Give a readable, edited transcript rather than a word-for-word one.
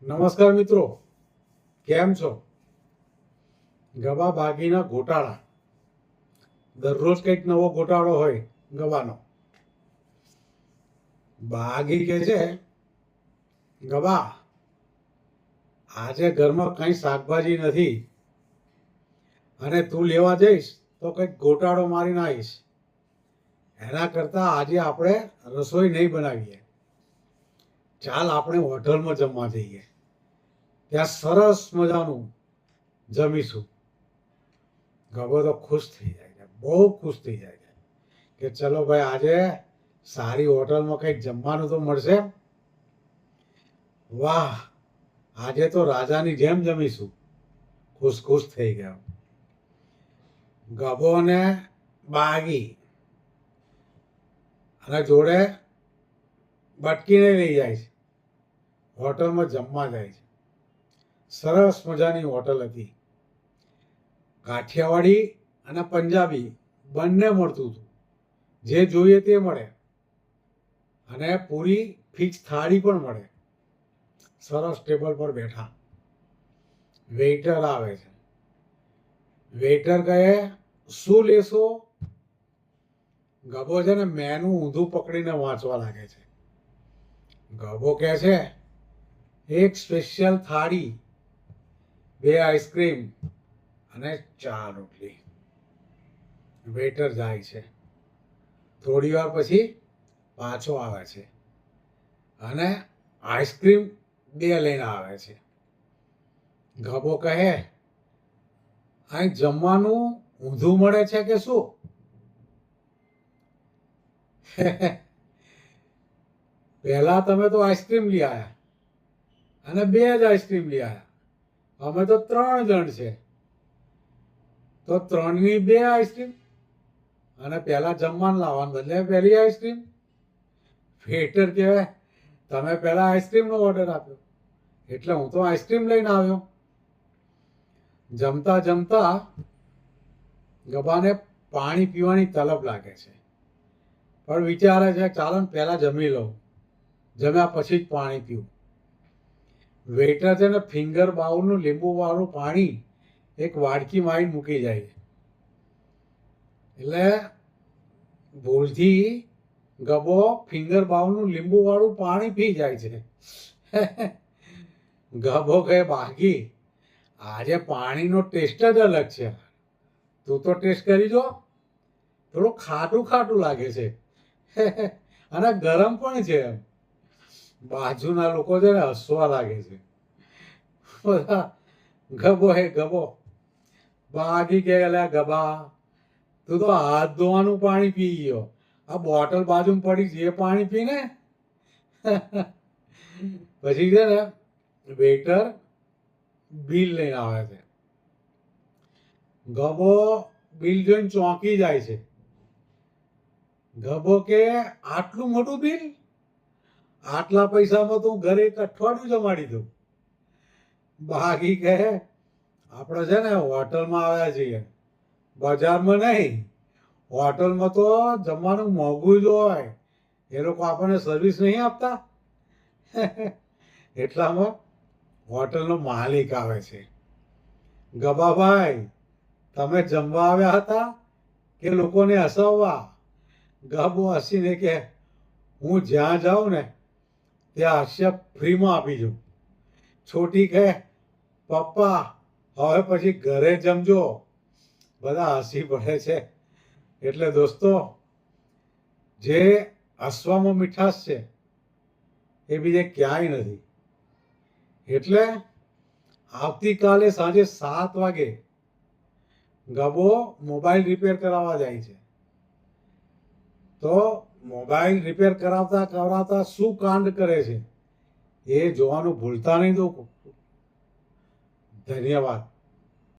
નમસ્કાર મિત્રો, કેમ છો? ગવા બાગીના ગોટાળા. દરરોજ કંઈક નવો ગોટાળો હોય ગવાનો. બાગી કહે છે, ગવા આજે ઘરમાં કંઈ શાકભાજી નથી અને તું લેવા જઈશ તો કંઈક ગોટાળો મારીને આવીશ. એના કરતાં આજે આપણે રસોઈ નહીં બનાવીએ, ચાલ આપણે હોટલમાં જમવા જઈએ. ત્યાં સરસ મજાનું જમીશું. ગગો તો ખુશ થઈ જાય છે, બહુ ખુશ થઈ જાય છે કે ચલો ભાઈ આજે સારી હોટલમાં કંઈક જમવાનું તો મળશે. વાહ, આજે તો રાજાની જેમ જમીશું. ખુશ ખુશ થઈ ગયો. ગભો ને બાગી અને જોડે બટકીને લઈ જાય છે. હોટલમાં જમવા જાય છે. સરસ મજાની હોટલ હતી. કાઠિયાવાડી અને પંજાબી બંને મળતું હતું. જે જોઈએ તે મળે અને પૂરી ફિક્સ થાળી પણ મળે. સરસ ટેબલ પર બેઠા. વેઇટર આવે છે. વેઇટર કહે, શું લેશો? ગભો છે ને મેનુ ઊંધું પકડીને વાંચવા લાગે છે. ગભો કહે છે, એક સ્પેશિયલ થાળી, 2 આઈસ્ક્રીમ અને 4 રોટલી. વેઇટર જાય છે. થોડી વાર પછી પાછો આવે છે અને આઈસ્ક્રીમ 2 લઈને આવે છે. ગભો કહે, અહીં જમવાનું ઊંધું મળે છે કે શું? પહેલા તમે તો આઈસ્ક્રીમ લઈ આવ્યા અને 2 જ આઈસ્ક્રીમ લઈ આવ્યા. અમે તો 3 જણ છે તો 3ની 2 આઈસ્ક્રીમ અને પહેલા જમવાનું લાવવાનું બદલે પહેલી આઈસ્ક્રીમ. વેઇટર કહેવાય, તમે પહેલા આઈસ્ક્રીમનો ઓર્ડર આપ્યો એટલે હું તો આઈસ્ક્રીમ લઈને આવ્યો. જમતા જમતા ગભાને પાણી પીવાની તલબ લાગે છે, પણ વિચારે છે ચાલો ને પહેલા જમી લઉં, જમ્યા પછી જ પાણી પીવું. વેઇટર છે ને ફિંગર બાઉલનું લીંબુવાળું પાણી એક વાડકી મારીને મૂકી જાય છે. એટલે ભૂલથી ગબો ફિંગર બાઉલનું લીંબુવાળું પાણી પી જાય છે. ગબો કહે, બાકી આજે પાણીનો ટેસ્ટ જ અલગ છે. તું તો ટેસ્ટ કરી જો, થોડું ખાટું ખાટું લાગે છે અને ગરમ પણ છે. બાજુના લોકો છે ને હસવા લાગે છે. બધા ગબો હે ગબો. બાગી કે ગબા, તું તો હાથ ધોવાનું પાણી પી ગયો. આ બોટલ બાજુમાં પડી છે એ પાણી પીને. પછી છે ને વેઇટર બિલ લઈને આવે છે. ગબો બિલ જોઈને ચોંકી જાય છે. ગબો કે, આટલું મોટું બિલ? આટલા પૈસામાં તું ઘરે એક અઠવાડિયું જમાડી દઉં. બાગી કહે, આપણે છે ને હોટલમાં આવ્યા છીએ, બજારમાં નહીં. હોટલમાં તો જમવાનું મોંઘું જ હોય, એ લોકો આપણને સર્વિસ નહીં આપતા. એટલામાં હોટલનો માલિક આવે છે. ગબાભાઈ, તમે જમવા આવ્યા હતા કે લોકોને હસાવવા? ગબો હસીને કે, હું જ્યાં જાઉં ને ત્યાં હાસ્ય ફ્રીમાં આપી દઉં. છોટી કહે, પપ્પા હવે પછી ઘરે જમજો. બધા હસી પડે છે. એટલે દોસ્તો, જે હસવામાં મીઠાશ છે એ બીજે ક્યાંય નથી. એટલે આવતીકાલે સાંજે 7 વાગે ગબો મોબાઈલ રિપેર કરાવવા જાય છે. તો મોબાઈલ રિપેર કરાવતા કરાવતા શું કાંડ કરે છે એ જોવાનું ભૂલતા નહીં. તો ધન્યવાદ.